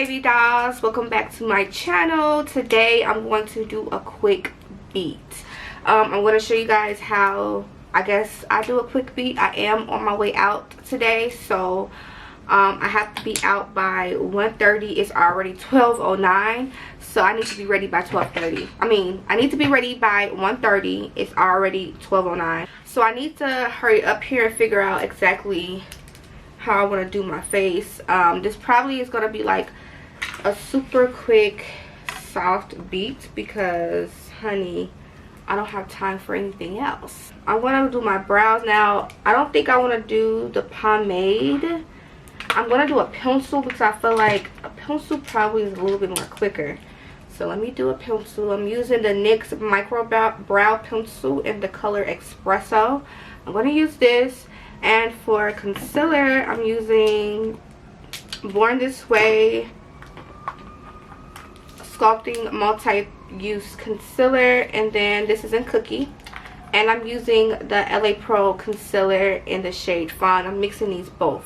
baby dolls, welcome back to my channel. Today I'm going to do a quick beat. I'm going to show you guys how I guess I do a quick beat. I am on my way out today, so I have to be out by 1:30. It's already 12:09, so I need to be ready by 12:30. I need to be ready by 1:30. It's already 12:09, so I need to hurry up here and figure out exactly how I want to do my face. This probably is going to be like a super quick soft beat because, honey, I don't have time for anything else. I'm going to do my brows now. I don't think I want to do the pomade. I'm going to do a pencil because I feel like a pencil probably is a little bit more quicker. So let me do a pencil. I'm using the NYX Micro Brow Pencil in the color Espresso. I'm going to use this. And for concealer, I'm using Born This Way Sculpting Multi-Use Concealer, and then this is in Cookie. And I'm using the L.A Pro Concealer in the shade Fawn. I'm mixing these both.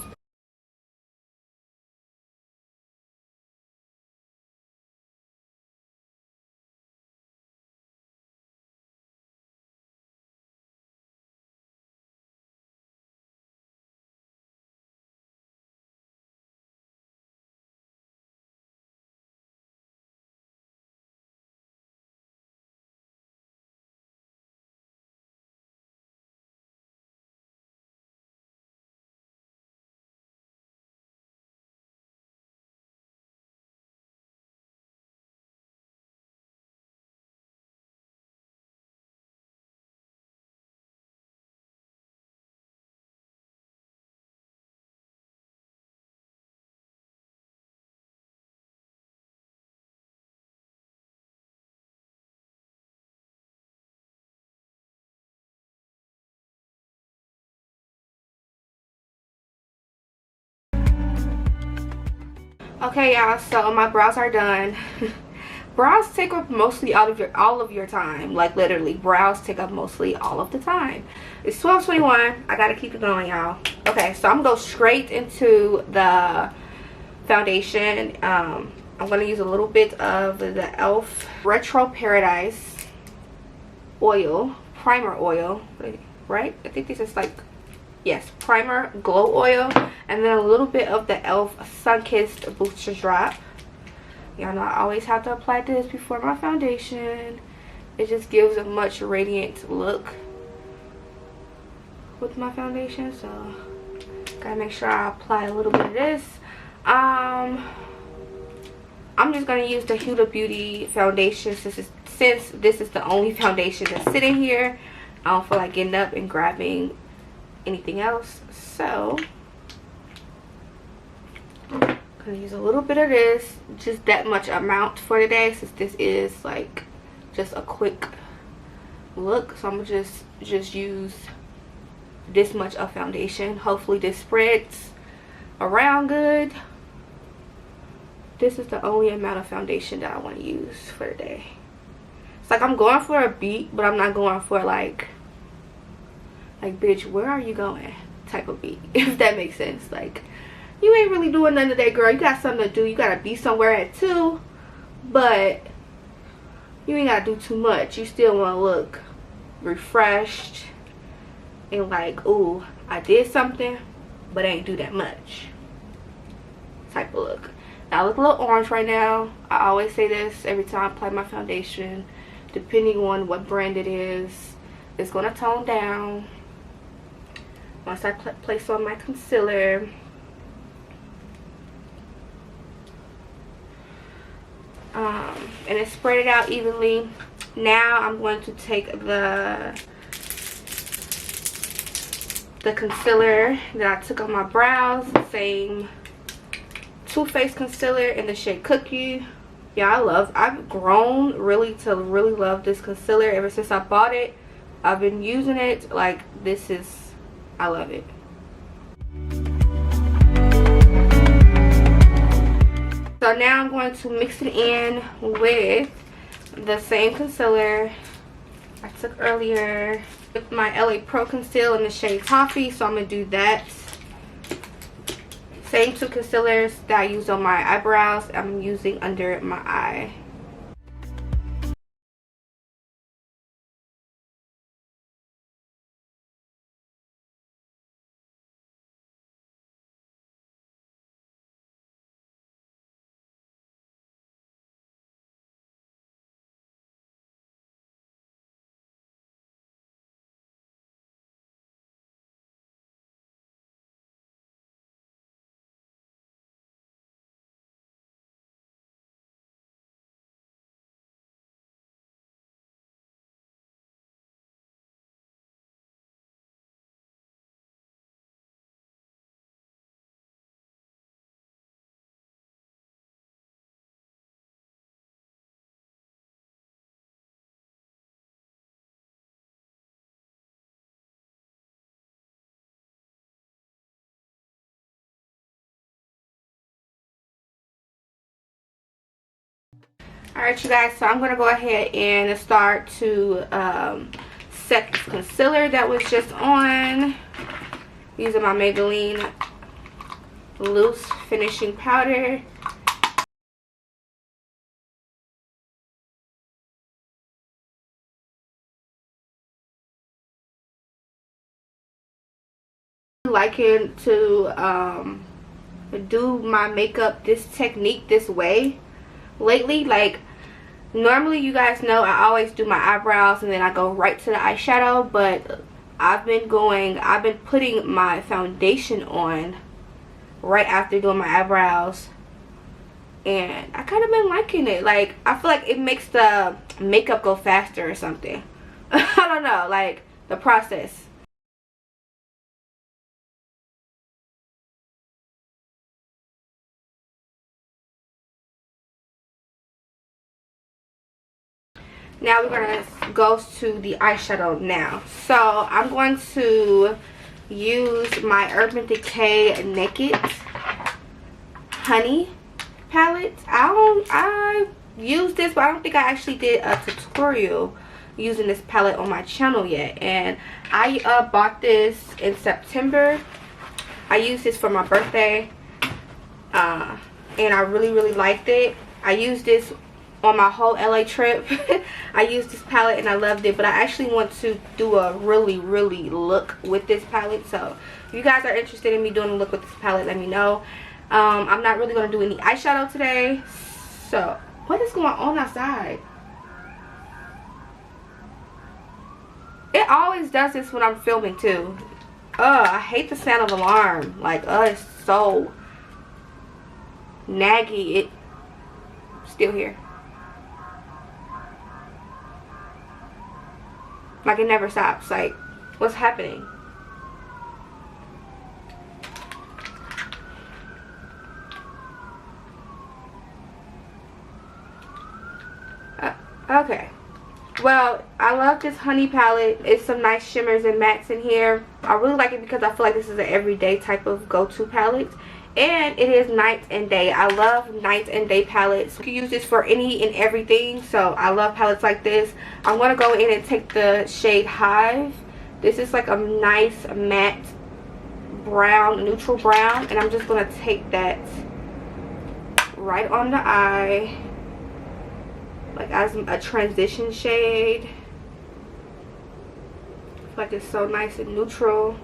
Okay, y'all, so my brows are done. Brows take up mostly all of your time. Like, literally, brows take up mostly all of the time. It's 12:21. I gotta keep it going, y'all. Okay, so I'm gonna go straight into the foundation. I'm gonna use a little bit of the E.L.F Retro Paradise oil, primer oil, right? I think this is like, yes, primer glow oil, and then a little bit of the E.L.F Sunkissed booster drop. Y'all know I always have to apply this before my foundation. It just gives a much radiant look with my foundation, so gotta make sure I apply a little bit of this. I'm just gonna use the Huda Beauty foundation since this is the only foundation that's sitting here. I don't feel like getting up and grabbing anything else, so I'm gonna use a little bit of this, just that much amount for today, since this is like just a quick look. So I'm gonna just use this much of foundation. Hopefully this spreads around good. This is the only amount of foundation that I want to use for today. It's like I'm going for a beat, but I'm not going for like bitch, where are you going type of beat, if that makes sense. Like, you ain't really doing nothing today, girl. You got something to do. You gotta be somewhere at 2, but you ain't gotta do too much. You still want to look refreshed and like, ooh, I did something, but I ain't do that much type of look. Now, I look a little orange right now. I always say this every time I apply my foundation. Depending on what brand it is, it's gonna tone down once I place on my concealer. And then spread it out evenly. Now I'm going to take the concealer that I took on my brows, the same Too Faced concealer in the shade Cookie. Yeah, I've grown really to love this concealer ever since I bought it. I've been using it. Like, I love it. So now I'm going to mix it in with the same concealer I took earlier with my L.A Pro Conceal in the shade Toffee. So I'm going to do that Same two concealers that I used on my eyebrows, I'm using under my eye. Alright you guys, so I'm going to go ahead and start to set this concealer that was just on using my Maybelline Loose Finishing Powder. Liking to do my makeup this technique this way lately. Like, normally you guys know I always do my eyebrows and then I go right to the eyeshadow, but I've been putting my foundation on right after doing my eyebrows, and I kind of been liking it. Like, I feel like it makes the makeup go faster or something. I don't know, like the process. Now we're going to go to the eyeshadow now. So I'm going to use my Urban Decay Naked Honey palette. I used this, but I don't think I actually did a tutorial using this palette on my channel yet. And I bought this in September. I used this for my birthday. And I really liked it. I used this on my whole LA trip. I used this palette and I loved it, but I actually want to do a really look with this palette. So if you guys are interested in me doing a look with this palette, let me know. I'm not really going to do any eyeshadow today. So what is going on outside? It always does this when I'm filming too. I hate the sound of alarm. Like, it's so naggy. It still here. Like, it never stops. Like, what's happening? Okay. Well, I love this honey palette. It's some nice shimmers and mattes in here. I really like it because I feel like this is an everyday type of go-to palette. And it is night and day. I love night and day palettes. You can use this for any and everything. So I love palettes like this. I'm going to go in and take the shade Hive. This is like a nice matte brown, neutral brown. And I'm just going to take that right on the eye. Like as a transition shade. I feel like it's so nice and neutral.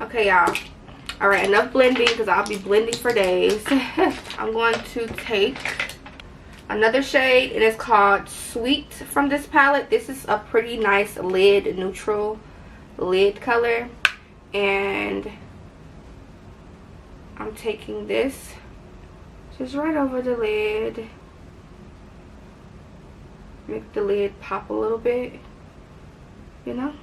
Okay, y'all. Alright, enough blending because I'll be blending for days. I'm going to take another shade, and it's called Sweet from this palette. This is a pretty nice lid, neutral lid color. And I'm taking this just right over the lid. Make the lid pop a little bit, you know.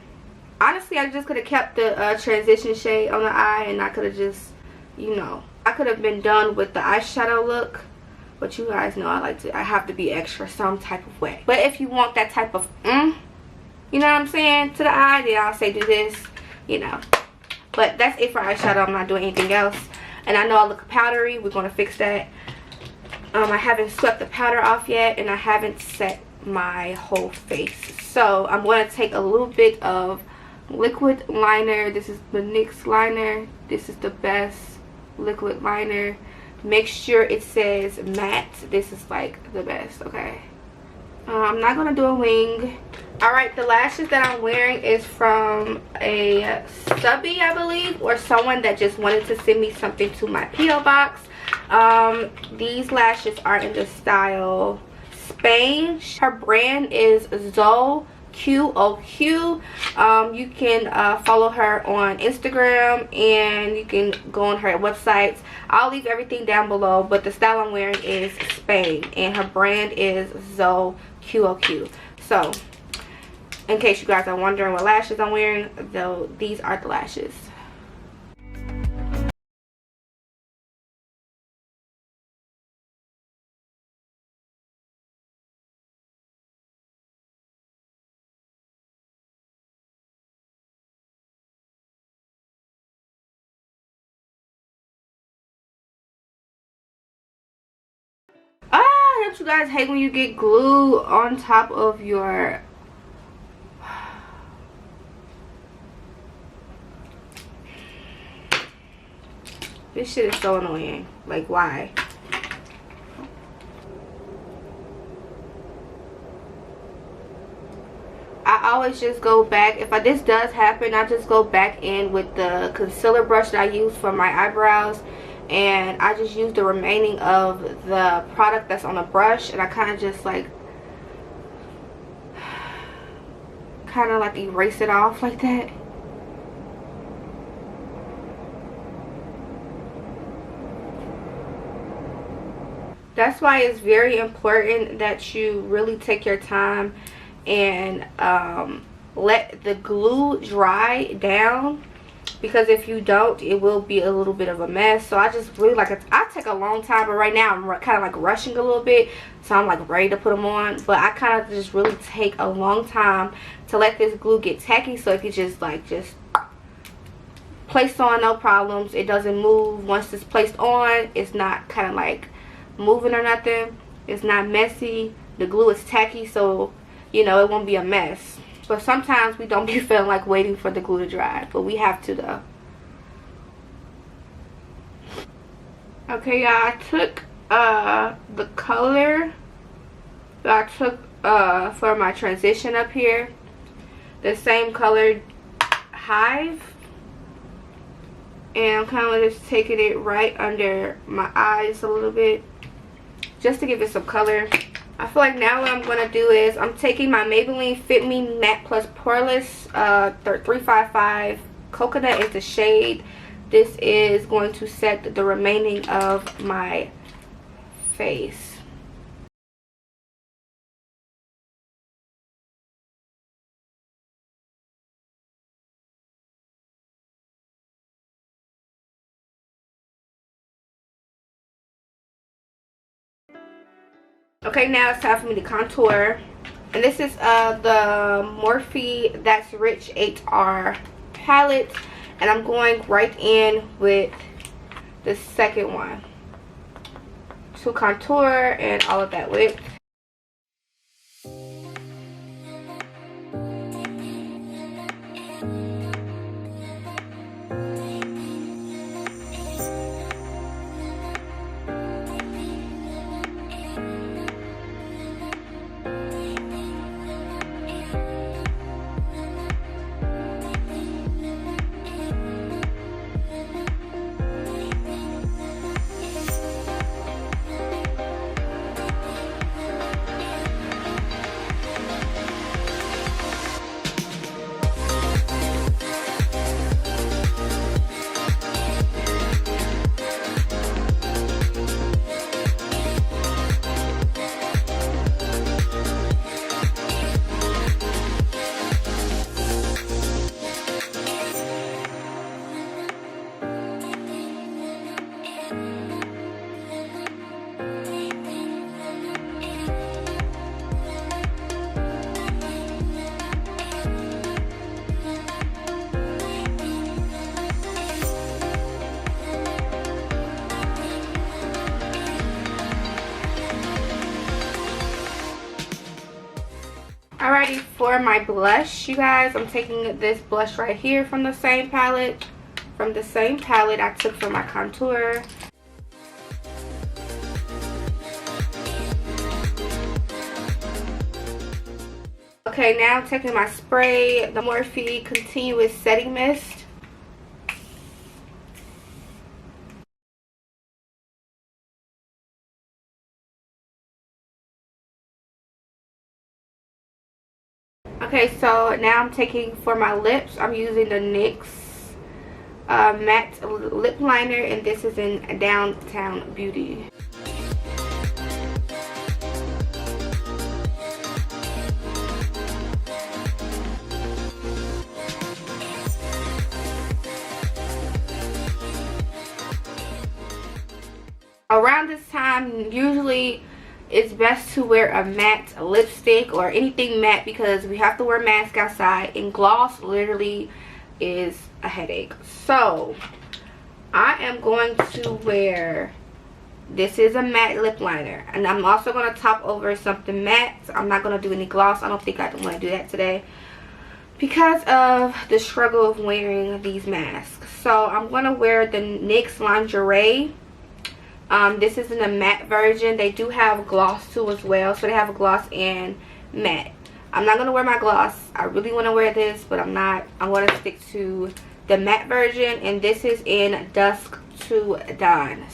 Honestly, I just could have kept the transition shade on the eye, and I could have just, you know, I could have been done with the eyeshadow look. But you guys know I have to be extra some type of way. But if you want that type of you know what I'm saying, to the eye, then I'll say do this, you know. But that's it for eyeshadow. I'm not doing anything else. And I know I look powdery. We're going to fix that. I haven't swept the powder off yet, and I haven't set my whole face. So I'm going to take a little bit of liquid liner. This is the NYX liner. This is the best liquid liner. Make sure it says matte. This is like the best. Okay, I'm not gonna do a wing. All right, the lashes that I'm wearing is from a subby, I believe, or someone that just wanted to send me something to my P.O. box. These lashes are in the style Spain. Her brand is Zoe QOQ. You can follow her on Instagram, and you can go on her websites. I'll leave everything down below, but the style I'm wearing is Spain, and her brand is Zoe QOQ. So in case you guys are wondering what lashes I'm wearing, though, these are the lashes. Don't you guys hate when you get glue on top of your this shit is so annoying. Like, why? I always just go back. If this does happen, I just go back in with the concealer brush that I use for my eyebrows, and I just use the remaining of the product that's on the brush, and I kind of just like erase it off like that. That's why it's very important that you really take your time and let the glue dry down, because if you don't, it will be a little bit of a mess. So I just really I take a long time, but right now I'm kind of like rushing a little bit, so I'm like ready to put them on. But I kind of just really take a long time to let this glue get tacky, so if you just place on, no problems, it doesn't move. Once it's placed on, it's not kind of like moving or nothing. It's not messy. The glue is tacky, so you know it won't be a mess. But sometimes we don't be feeling like waiting for the glue to dry, but we have to though. Okay, y'all, I took the color that I took for my transition up here, the same color Hive, and I'm kind of just taking it right under my eyes a little bit, just to give it some color. I feel like now what I'm going to do is I'm taking my Maybelline Fit Me Matte Plus Poorless 355 Coconut is the shade. This is going to set the remaining of my face. Okay, now it's time for me to contour, and this is the Morphe That's Rich 8R palette, and I'm going right in with the second one to contour and all of that with. For my blush, you guys, I'm taking this blush right here from the same palette. I took for my contour. Okay, now I'm taking my spray, the Morphe Continuous Setting Mist. Okay, so now I'm taking for my lips, I'm using the NYX matte lip liner, and this is in Downtown Beauty. Around this time, usually it's best to wear a matte lipstick or anything matte because we have to wear a mask outside, and gloss literally is a headache. So I am going to wear, this is a matte lip liner, and I'm also going to top over something matte. I'm not going to do any gloss. I don't think I want to do that today because of the struggle of wearing these masks. So I'm going to wear the NYX Lingerie. This is in a matte version. They do have gloss too as well, so they have a gloss and matte. I'm not going to wear my gloss. I really want to wear this, but I'm not. I want to stick to the matte version, and this is in Dusk to Dawn.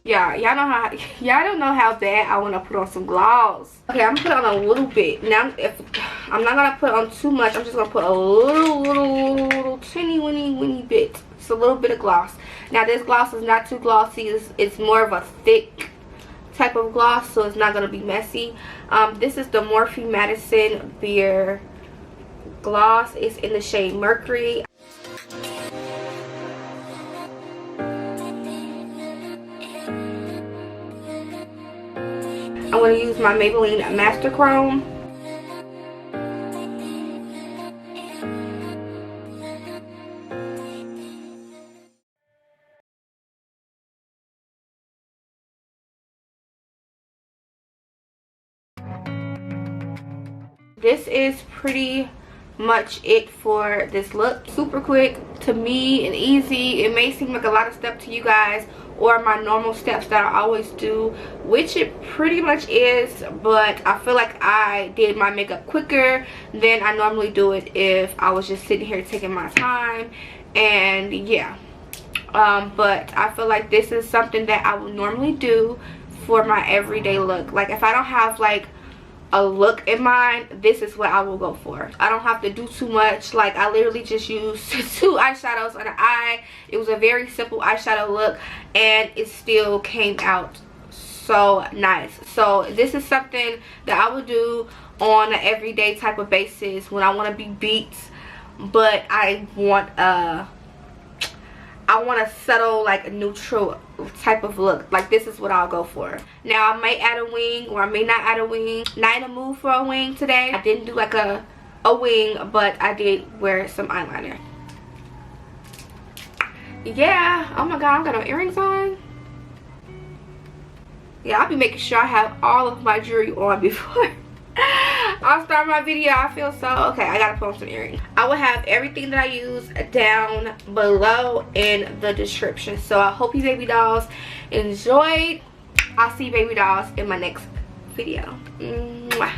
Yeah, y'all don't know how bad I want to put on some gloss. Okay, I'm gonna put on a little bit. Now, if I'm not gonna put on too much, I'm just gonna put a little teeny weeny bit. Just a little bit of gloss. Now, this gloss is not too glossy. It's more of a thick type of gloss, so it's not gonna be messy. This is the Morphe Madison Beer gloss. It's in the shade Mercury. I'm going to use my Maybelline Master Chrome. This is pretty much it for this look. Super quick to me and easy. It may seem like a lot of steps to you guys, or my normal steps that I always do, which it pretty much is, but I feel like I did my makeup quicker than I normally do it if I was just sitting here taking my time. And yeah, but I feel like this is something that I would normally do for my everyday look. Like if I don't have like a look in mind, this is what I will go for. I don't have to do too much. Like I literally just used 2 eyeshadows on the eye. It was a very simple eyeshadow look, and it still came out so nice. So this is something that I would do on an everyday type of basis when I want to be beat, but I want a subtle, like a neutral type of look. Like this is what I'll go for. Now I may add a wing, or I may not add a wing. Not in the mood for a wing today. I didn't do like a wing, but I did wear some eyeliner. Yeah, oh my god, I got no earrings on. Yeah, I'll be making sure I have all of my jewelry on before I'll start my video. I feel so okay. I gotta put on some earrings. I will have everything that I use down below in the description. So I hope you baby dolls enjoyed. I'll see you baby dolls in my next video. Mwah.